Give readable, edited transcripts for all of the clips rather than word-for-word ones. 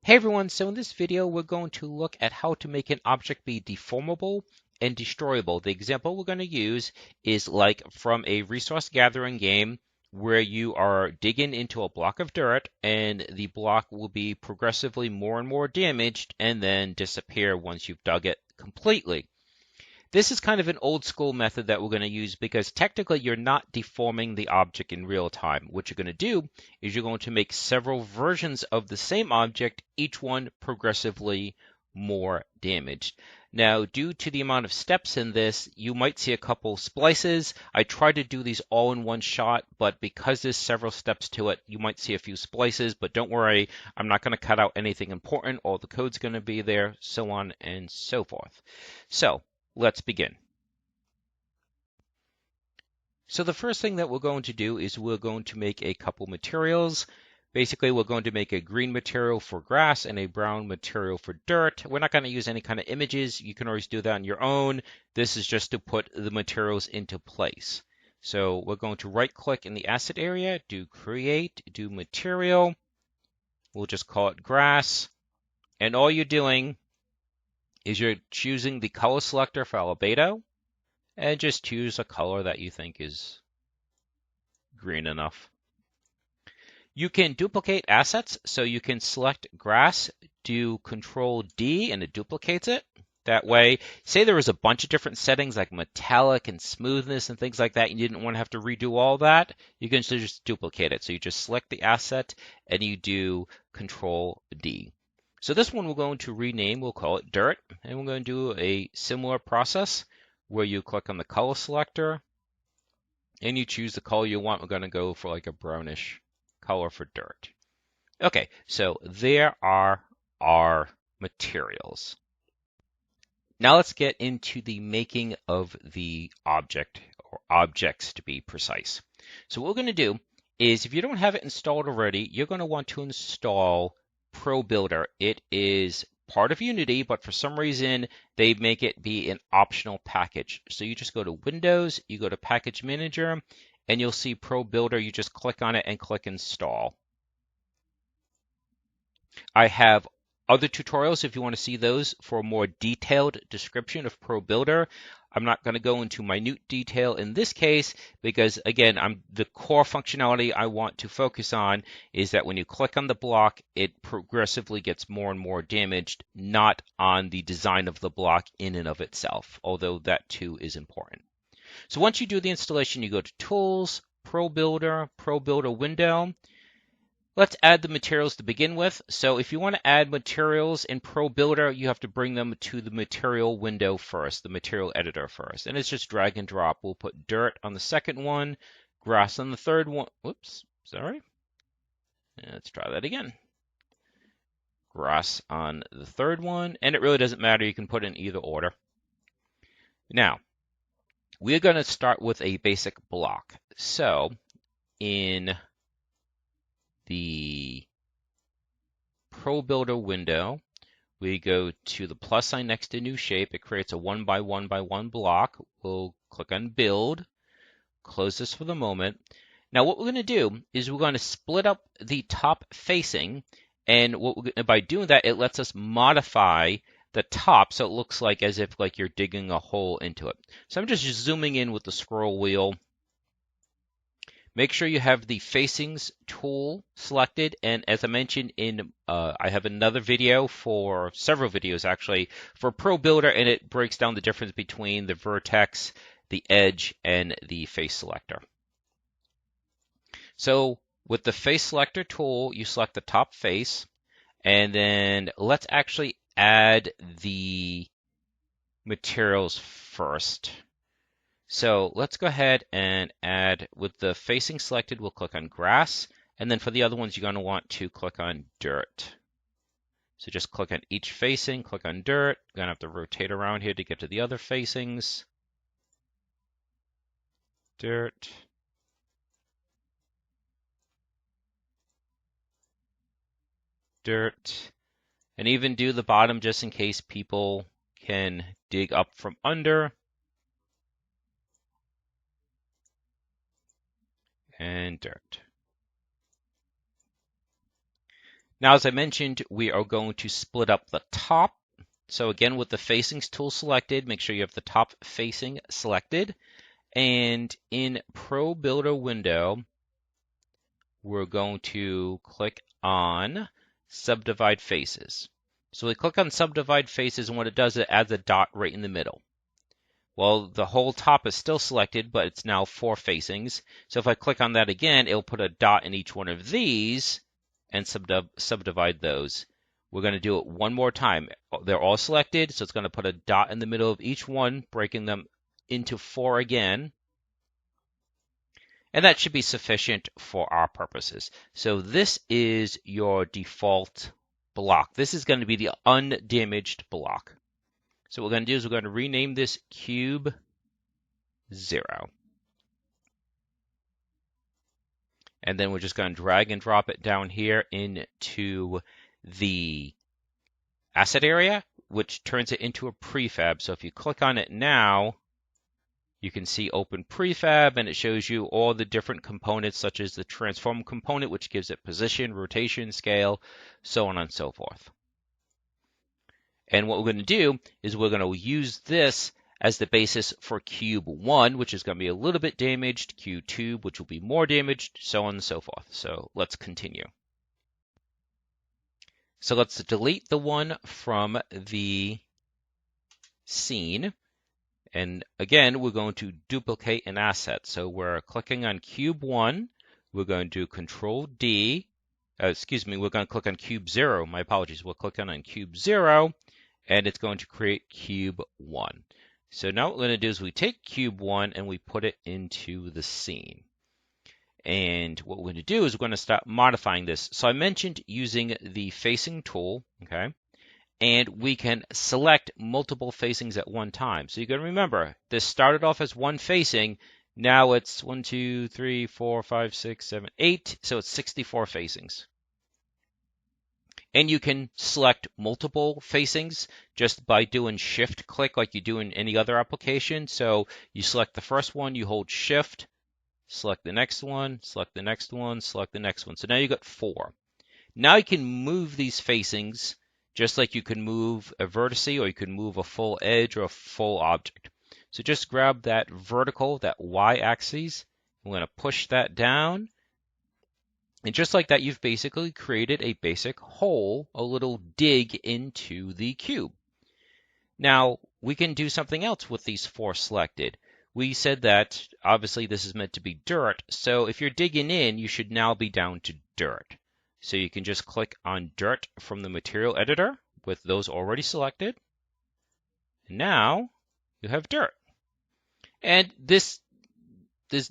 Hey everyone, so in this video we're going to look at how to make an object be deformable and destroyable. The example we're going to use is like from a resource gathering game where you are digging into a block of dirt and the block will be progressively more and more damaged and then disappear once you've dug it completely. This is kind of an old school method that we're going to use because technically you're not deforming the object in real time. What you're going to do is you're going to make several versions of the same object, each one progressively more damaged. Now, due to the amount of steps in this, you might see a couple splices. I tried to do these all in one shot, but because there's several steps to it, you might see a few splices, but don't worry, I'm not going to cut out anything important. All the code's going to be there, so on and so forth. So, let's begin. So the first thing that we're going to do is we're going to make a couple materials. Basically, we're going to make a green material for grass and a brown material for dirt. We're not going to use any kind of images. You can always do that on your own. This is just to put the materials into place. So we're going to right click in the asset area, do create, do material. We'll just call it grass. And all you're doing is you're choosing the color selector for albedo, and just choose a color that you think is green enough. You can duplicate assets, so you can select grass, do Control D, and it duplicates it. That way, say there was a bunch of different settings like metallic and smoothness and things like that, and you didn't want to have to redo all that, you can just duplicate it. So you just select the asset and you do Control D. So this one we're going to rename, we'll call it dirt, and we're going to do a similar process where you click on the color selector and you choose the color you want. We're going to go for like a brownish color for dirt. Okay, so there are our materials. Now let's get into the making of the object, or objects to be precise. So what we're going to do is, if you don't have it installed already, you're going to want to install ProBuilder. It is part of Unity, but for some reason they make it be an optional package. So you just go to Windows, you go to Package Manager, and you'll see ProBuilder. You just click on it and click Install. I have other tutorials if you want to see those for a more detailed description of ProBuilder. I'm not going to go into minute detail in this case because, again, the core functionality I want to focus on is that when you click on the block, it progressively gets more and more damaged, not on the design of the block in and of itself, although that too is important. So once you do the installation, you go to Tools, ProBuilder, ProBuilder Window. Let's add the materials to begin with. So if you want to add materials in ProBuilder, you have to bring them to the material window first, the material editor first. And it's just drag and drop. We'll put dirt on the second one, grass on the third one. Whoops, sorry. Let's try that again. Grass on the third one. And it really doesn't matter. You can put in either order. Now, we're going to start with a basic block. So in the ProBuilder window, we go to the plus sign next to new shape. It creates a 1 by 1 by 1 block. We'll click on build, close this for the moment. Now what we're going to do is we're going to split up the top facing, and by doing that, it lets us modify the top so it looks like as if like you're digging a hole into it. So I'm just zooming in with the scroll wheel. Make sure you have the facings tool selected, and as I mentioned I have another video, for several videos actually, for ProBuilder, and it breaks down the difference between the vertex, the edge, and the face selector. So with the face selector tool, you select the top face, and then let's actually add the materials first. So let's go ahead and add, with the facing selected, we'll click on grass. And then for the other ones, you're going to want to click on dirt. So just click on each facing, click on dirt. You're going to have to rotate around here to get to the other facings. Dirt. Dirt. And even do the bottom just in case people can dig up from under. And dirt. Now, as I mentioned, we are going to split up the top. So again, with the facings tool selected, make sure you have the top facing selected. And in ProBuilder window, we're going to click on Subdivide Faces. So we click on Subdivide Faces, and what it does, it adds a dot right in the middle. Well, the whole top is still selected, but it's now 4 facings. So if I click on that again, it'll put a dot in each one of these and subdivide those. We're going to do it one more time. They're all selected, so it's going to put a dot in the middle of each one, breaking them into 4 again. And that should be sufficient for our purposes. So this is your default block. This is going to be the undamaged block. So what we're going to do is we're going to rename this Cube 0. And then we're just going to drag and drop it down here into the asset area, which turns it into a prefab. So if you click on it now, you can see Open Prefab, and it shows you all the different components, such as the transform component, which gives it position, rotation, scale, so on and so forth. And what we're going to do is we're going to use this as the basis for Cube 1, which is going to be a little bit damaged, Cube 2, which will be more damaged, so on and so forth. So let's continue. So let's delete the one from the scene. And again, we're going to duplicate an asset. So we're clicking on Cube 1. We're going to do Control D. We're going to click on Cube 0. My apologies. We'll click on Cube 0, and it's going to create Cube 1. So now what we're going to do is we take Cube 1 and we put it into the scene. And what we're going to do is we're going to start modifying this. So I mentioned using the facing tool, okay? And we can select multiple facings at one time. So you're going to remember, this started off as one facing. Now it's 1, 2, 3, 4, 5, 6, 7, 8. So it's 64 facings. And you can select multiple facings just by doing shift click like you do in any other application. So you select the first one, you hold shift, select the next one, select the next one, select the next one. So now you got 4. Now you can move these facings just like you can move a vertice, or you can move a full edge or a full object. So just grab that vertical, that y-axis. I'm going to push that down. And just like that, you've basically created a basic hole, a little dig into the cube. Now, we can do something else with these 4 selected. We said that, obviously, this is meant to be dirt. So if you're digging in, you should now be down to dirt. So you can just click on dirt from the material editor with those already selected. And now you have dirt. And there's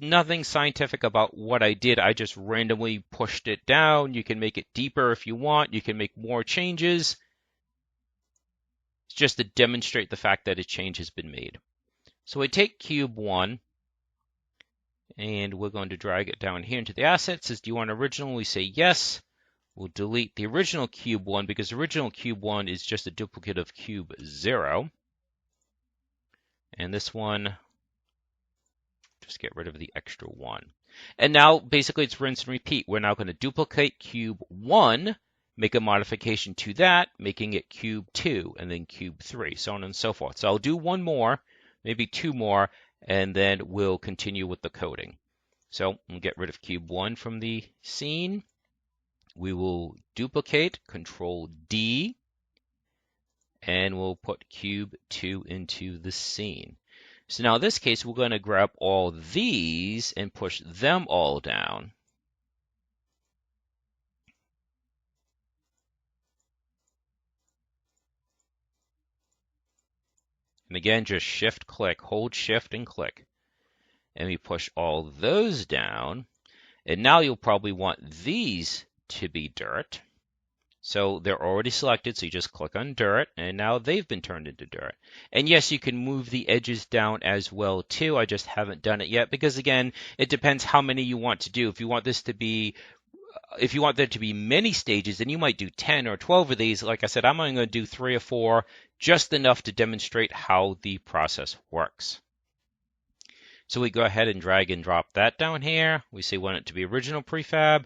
nothing scientific about what I did. I just randomly pushed it down. You can make it deeper if you want. You can make more changes. It's just to demonstrate the fact that a change has been made. So we take Cube 1, and we're going to drag it down here into the assets. Says, do you want original? We say yes. We'll delete the original Cube 1 because original Cube 1 is just a duplicate of Cube 0. And this one, just get rid of the extra 1. And now, basically, it's rinse and repeat. We're now going to duplicate Cube 1, make a modification to that, making it Cube 2, and then Cube 3, so on and so forth. So I'll do one more, maybe 2 more, and then we'll continue with the coding. So we'll get rid of Cube 1 from the scene. We will duplicate, Control D, and we'll put Cube 2 into the scene. So now in this case, we're going to grab all these and push them all down. And again, just shift click, hold shift and click. And we push all those down. And now you'll probably want these to be dirt. So they're already selected, so you just click on dirt, and now they've been turned into dirt. And yes, you can move the edges down as well too. I just haven't done it yet because again, it depends how many you want to do. If you want there to be many stages, then you might do 10 or 12 of these. Like I said, I'm only going to do 3 or 4, just enough to demonstrate how the process works. So we go ahead and drag and drop that down here. We say we want it to be original prefab.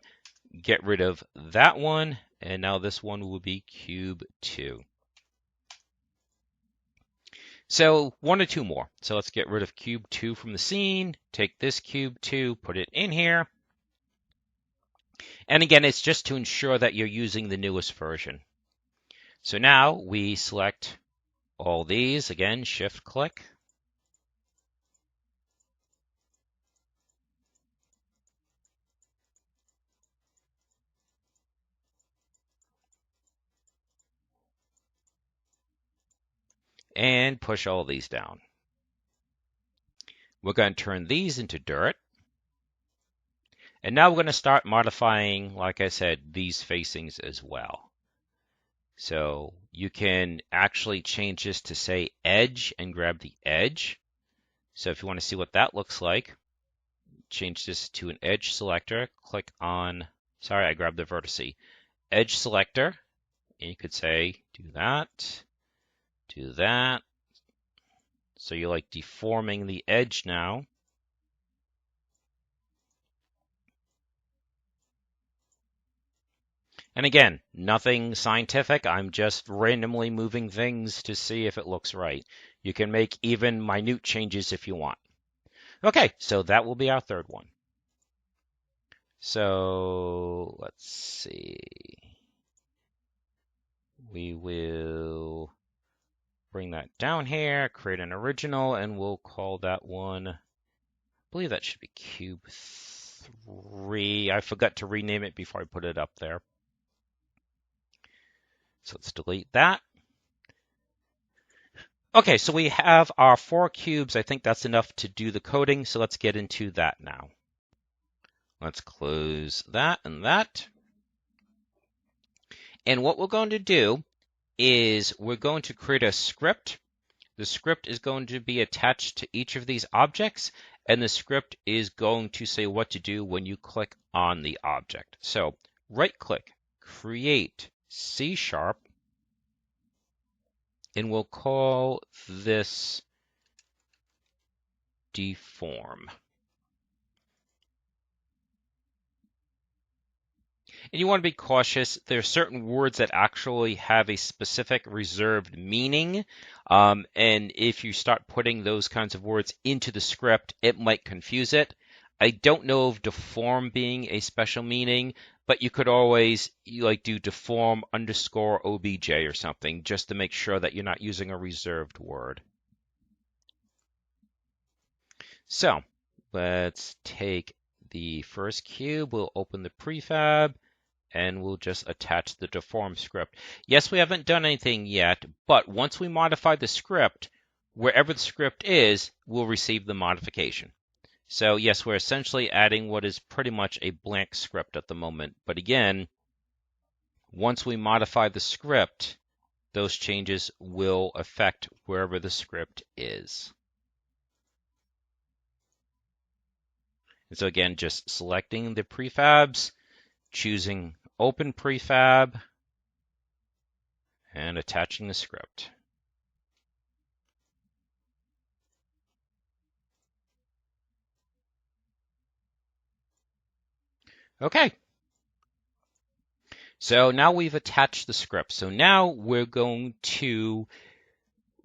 Get rid of that one, and now this one will be cube 2. So 1 or 2 more. So let's get rid of cube 2 from the scene, take this cube 2, put it in here. And again, it's just to ensure that you're using the newest version. So now we select all these, again, shift click. And push all these down. We're going to turn these into dirt. And now we're going to start modifying, like I said, these facings as well. So you can actually change this to say edge and grab the edge. So if you want to see what that looks like, change this to an edge selector, click on, sorry, I grabbed the vertice, edge selector, and you could say, do that. So you're like deforming the edge now. And again, nothing scientific. I'm just randomly moving things to see if it looks right. You can make even minute changes if you want. Okay, so that will be our third one. So let's see. We will bring that down here, create an original, and we'll call that one, I believe that should be cube 3. I forgot to rename it before I put it up there. So let's delete that. Okay, so we have our 4 cubes. I think that's enough to do the coding, so let's get into that now. Let's close that and that. And what we're going to do is we're going to create a script. The script is going to be attached to each of these objects, and the script is going to say what to do when you click on the object. So right-click, create C#, and we'll call this deform. And you want to be cautious. There are certain words that actually have a specific reserved meaning. And if you start putting those kinds of words into the script, it might confuse it. I don't know of deform being a special meaning, but you could always do deform _ obj or something just to make sure that you're not using a reserved word. So let's take the first cube. We'll open the prefab, and we'll just attach the deform script. Yes, we haven't done anything yet, but once we modify the script, wherever the script is, we'll receive the modification. So yes, we're essentially adding what is pretty much a blank script at the moment. But again, once we modify the script, those changes will affect wherever the script is. And so again, just selecting the prefabs, choosing open prefab, and attaching the script. Okay. So now we've attached the script. So now we're going to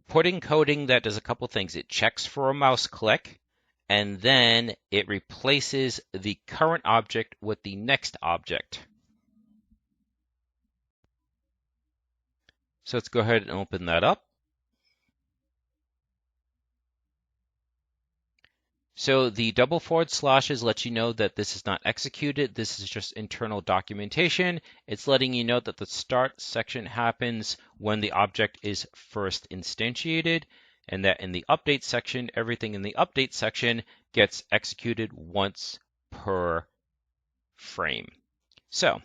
put in coding that does a couple things. It checks for a mouse click, and then it replaces the current object with the next object. So let's go ahead and open that up. So the // lets you know that this is not executed. This is just internal documentation. It's letting you know that the start section happens when the object is first instantiated, and that in the update section, everything in the update section gets executed once per frame. So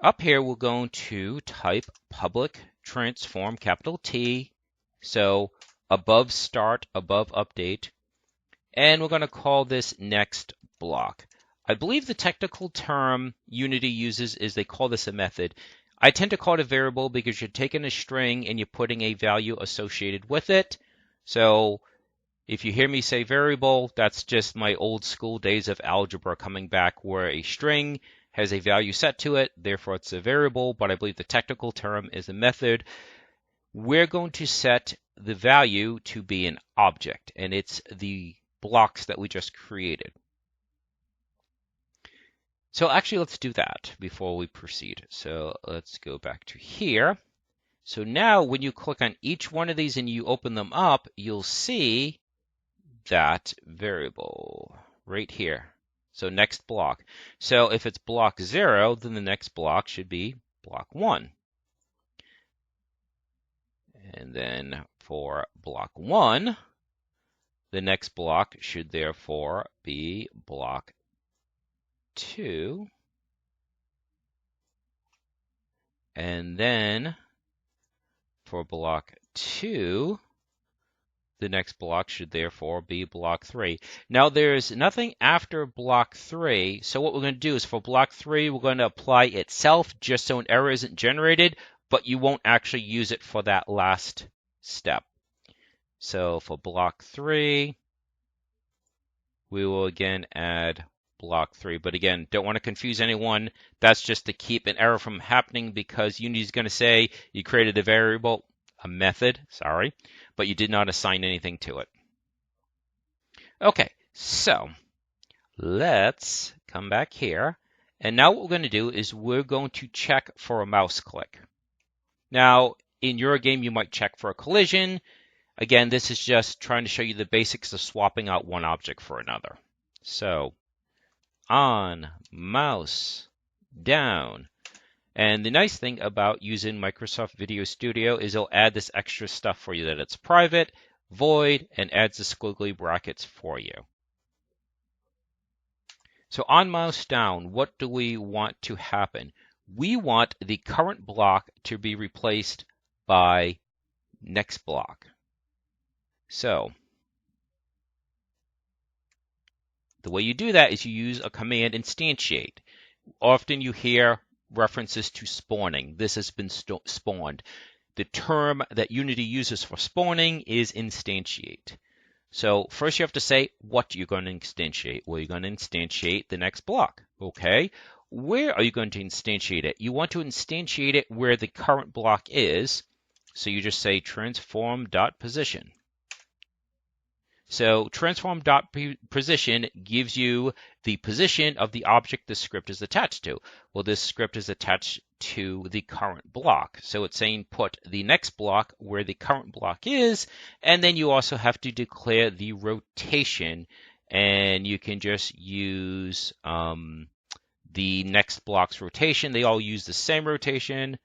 up here, we're going to type public transform, capital T, so above start, above update, and we're going to call this next block. I believe the technical term Unity uses is they call this a method. I tend to call it a variable because you're taking a string and you're putting a value associated with it. So if you hear me say variable, that's just my old school days of algebra coming back, where a string has a value set to it, therefore it's a variable, but I believe the technical term is a method. We're going to set the value to be an object, and it's the blocks that we just created. So actually, let's do that before we proceed. So let's go back to here. So now when you click on each one of these and you open them up, you'll see that variable right here. So next block. So if it's block 0, then the next block should be block 1. And then for block 1, the next block should therefore be block 2. And then for block 2, the next block should therefore be block 3. Now there's nothing after block 3, so what we're going to do is for block 3, we're going to apply itself just so an error isn't generated, but you won't actually use it for that last step. So for block 3, we will again add block 3. But again, don't want to confuse anyone. That's just to keep an error from happening because Unity is going to say you created a variable, a method, sorry, but you did not assign anything to it. Okay, so let's come back here. And now what we're going to do is we're going to check for a mouse click. Now, in your game, you might check for a collision. Again, this is just trying to show you the basics of swapping out one object for another. So, on, mouse, down. And the nice thing about using Microsoft Video Studio is it'll add this extra stuff for you that it's private, void, and adds the squiggly brackets for you. So on mouse down, what do we want to happen? We want the current block to be replaced by next block. So the way you do that is you use a command instantiate. Often you hear references to spawning. This has been spawned. The term that Unity uses for spawning is instantiate. So first you have to say what you're going to instantiate. Well, you're going to instantiate the next block. Okay. Where are you going to instantiate it? You want to instantiate it where the current block is. So you just say transform.position. So transform.position gives you the position of the object the script is attached to. Well, this script is attached to the current block. So it's saying put the next block where the current block is, and then you also have to declare the rotation, and you can just use the next block's rotation. They all use the same rotation.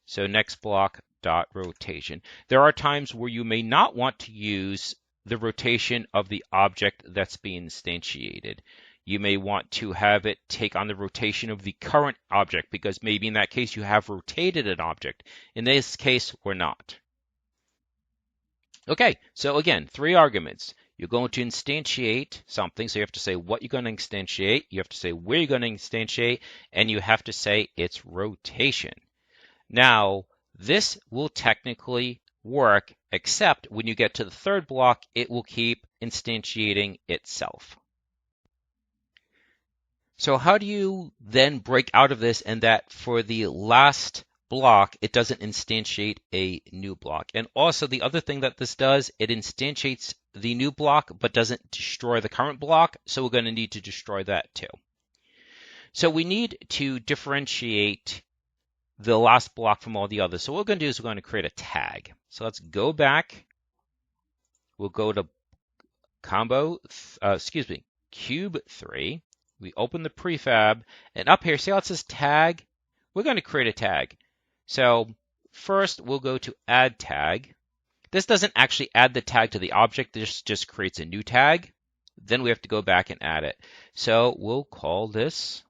So next block dot rotation. There are times where you may not want to use the rotation of the object that's being instantiated. You may want to have it take on the rotation of the current object because maybe in that case you have rotated an object. In this case, we're not. Okay, so again, 3 arguments. You're going to instantiate something, so you have to say what you're going to instantiate, you have to say where you're going to instantiate, and you have to say its rotation. Now, this will technically work, except when you get to the third block, it will keep instantiating itself. So how do you then break out of this and that for the last block, it doesn't instantiate a new block? And also the other thing that this does, it instantiates the new block, but doesn't destroy the current block. So we're going to need to destroy that too. So we need to differentiate the last block from all the others. So what we're going to do is we're going to create a tag. So let's go back. We'll go to cube 3. We open the prefab, and up here, see how it says tag? We're going to create a tag. So first, we'll go to add tag. This doesn't actually add the tag to the object. This just creates a new tag. Then we have to go back and add it. So we'll call this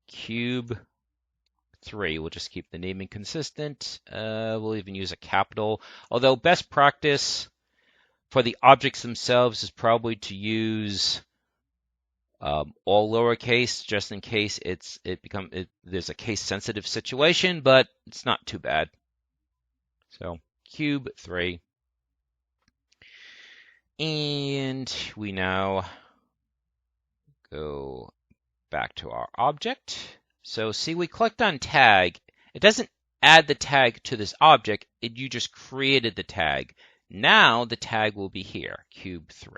cube 3. We'll just keep the naming consistent. We'll even use a capital. Although best practice for the objects themselves is probably to use all lowercase, just in case there's a case sensitive situation, but it's not too bad. So cube 3. And we now go back to our object. So see, we clicked on tag. It doesn't add the tag to this object. You just created the tag. Now the tag will be here, cube 3.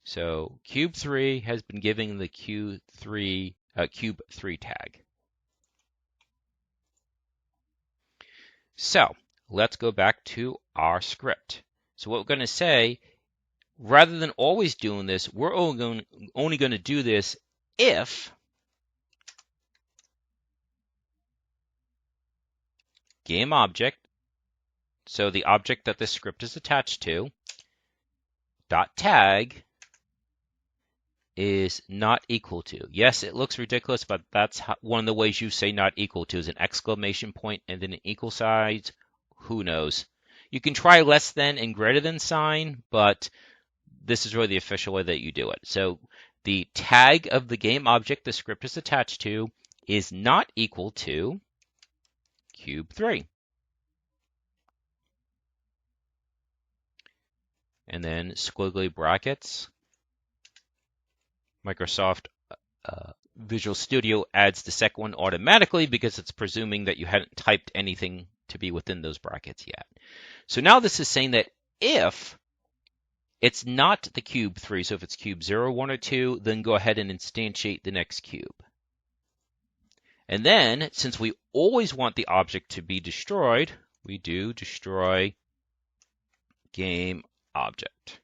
So cube 3 has been given the cube 3 tag. So let's go back to our script. So what we're going to say, rather than always doing this, we're only going to do this if game object, so the object that the script is attached to, dot tag is not equal to. Yes, it looks ridiculous, but that's one of the ways you say not equal to is an exclamation point and then an equal sign. Who knows? You can try less than and greater than sign, but this is really the official way that you do it. So the tag of the game object the script is attached to is not equal to cube 3. And then squiggly brackets. Microsoft Visual Studio adds the second one automatically because it's presuming that you hadn't typed anything to be within those brackets yet. So now this is saying that if it's not the cube 3, so if it's cube 0, 1, or 2, then go ahead and instantiate the next cube. And then, since we always want the object to be destroyed, we do destroy game object.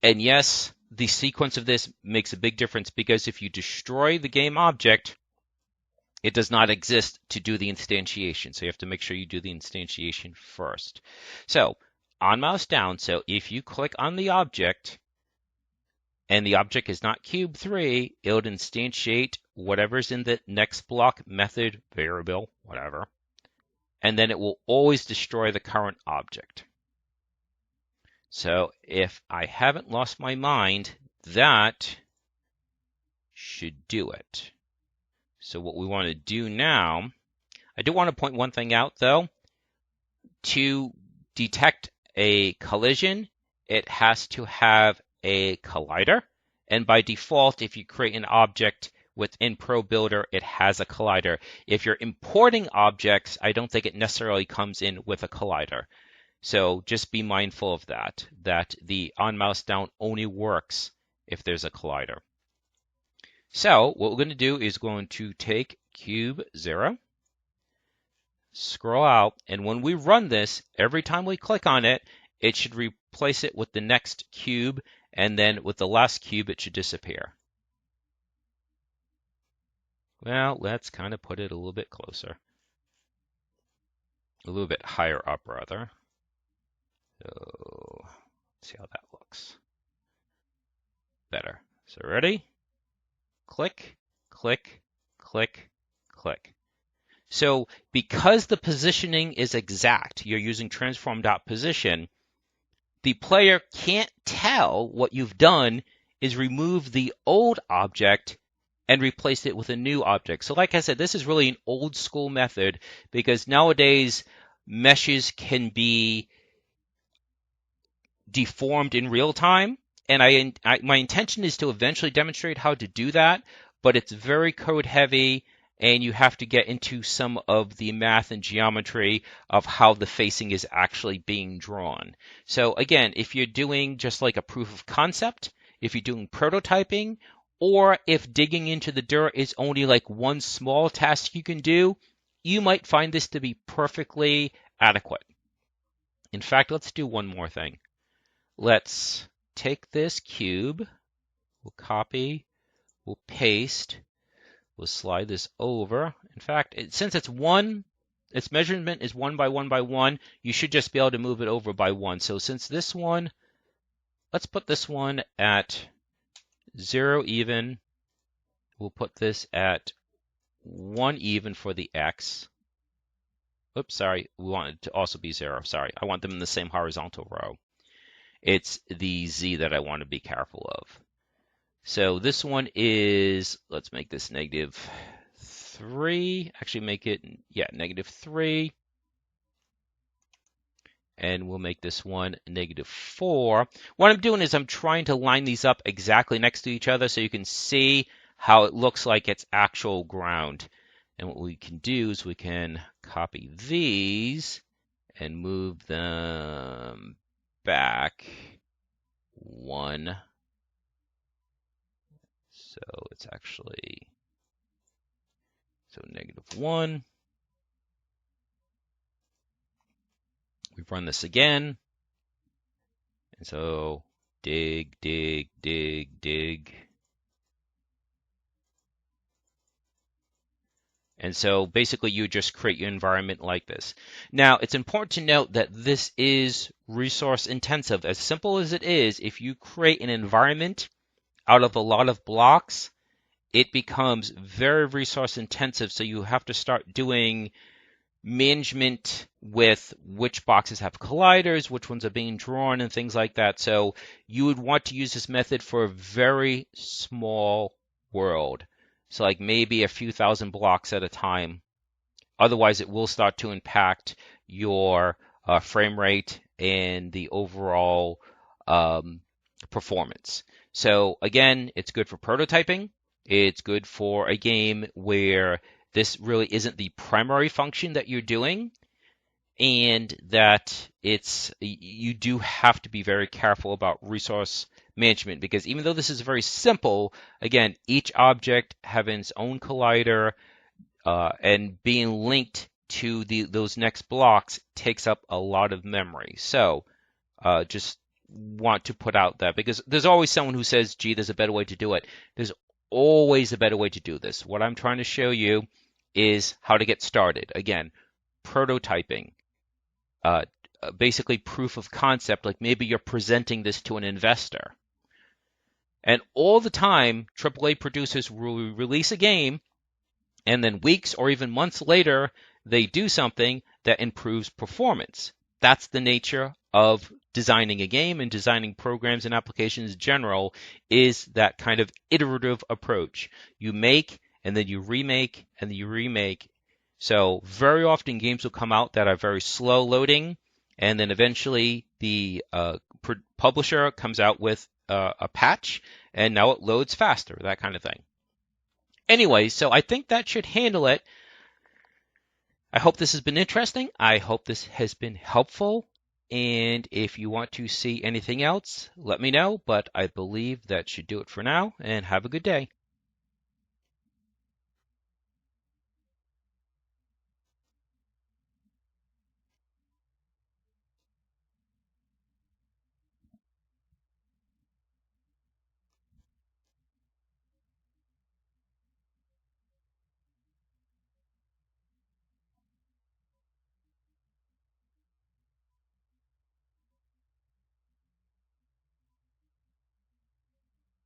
And yes, the sequence of this makes a big difference because if you destroy the game object, it does not exist to do the instantiation. So you have to make sure you do the instantiation first. So on mouse down, so if you click on the object and the object is not cube 3, it'll instantiate whatever's in the next block, method, variable, whatever. And then it will always destroy the current object. So if I haven't lost my mind, that should do it. So what we want to do now, I do want to point one thing out though. To detect a collision, it has to have a collider. And by default, if you create an object within ProBuilder, it has a collider. If you're importing objects, I don't think it necessarily comes in with a collider. So just be mindful of that the on mouse down only works if there's a collider. So what we're going to do is going to take cube 0, scroll out, and when we run this, every time we click on it, it should replace it with the next cube, and then with the last cube, it should disappear. Well, let's kind of put it a little bit closer. A little bit higher up, rather. So, let's see how that looks. Better. So ready? Click, click, click, click. So because the positioning is exact, you're using transform.position, the player can't tell what you've done is remove the old object and replace it with a new object. So like I said, this is really an old school method because nowadays meshes can be deformed in real time. And my intention is to eventually demonstrate how to do that, but it's very code heavy and you have to get into some of the math and geometry of how the facing is actually being drawn. So again, if you're doing just like a proof of concept, if you're doing prototyping, or if digging into the dirt is only like one small task you can do, you might find this to be perfectly adequate. In fact, let's do one more thing. Let's take this cube, we'll copy, we'll paste, we'll slide this over. In fact, since its measurement is 1 by 1 by 1, you should just be able to move it over by 1. So since this one, let's put this one at 0 even. We'll put this at 1 even for the X. Oops, sorry, we want it to also be 0. Sorry, I want them in the same horizontal row. It's the Z that I want to be careful of. So this one is, let's make this -3. Actually make it, yeah, -3. and we'll make this one -4. What I'm doing is I'm trying to line these up exactly next to each other so you can see how it looks like it's actual ground. And what we can do is we can copy these and move them back 1. So it's actually, so -1. We run this again. And so dig, dig, dig, dig. And so basically you just create your environment like this. Now, it's important to note that this is resource intensive. As simple as it is, if you create an environment out of a lot of blocks, it becomes very resource intensive. So you have to start doing management with which boxes have colliders, which ones are being drawn, and things like that. So you would want to use this method for a very small world. So like maybe a few thousand blocks at a time. Otherwise, it will start to impact your frame rate and the overall performance. So again, it's good for prototyping. It's good for a game where this really isn't the primary function that you're doing, and that you do have to be very careful about resource management, because even though this is very simple, again, each object having its own collider and being linked to those next blocks takes up a lot of memory. So just want to put out that, because there's always someone who says, gee, there's a better way to do it. There's always a better way to do this. What I'm trying to show you is how to get started. Again, prototyping, basically proof of concept, like maybe you're presenting this to an investor. And all the time, AAA producers will release a game, and then weeks or even months later, they do something that improves performance. That's the nature of designing a game and designing programs and applications in general, is that kind of iterative approach. You make, and then you remake, and then you remake. So very often games will come out that are very slow loading, and then eventually the publisher comes out with a patch, and now it loads faster, that kind of thing. Anyway, so I think that should handle it. I hope this has been interesting. I hope this has been helpful. And if you want to see anything else, let me know. But I believe that should do it for now, and have a good day.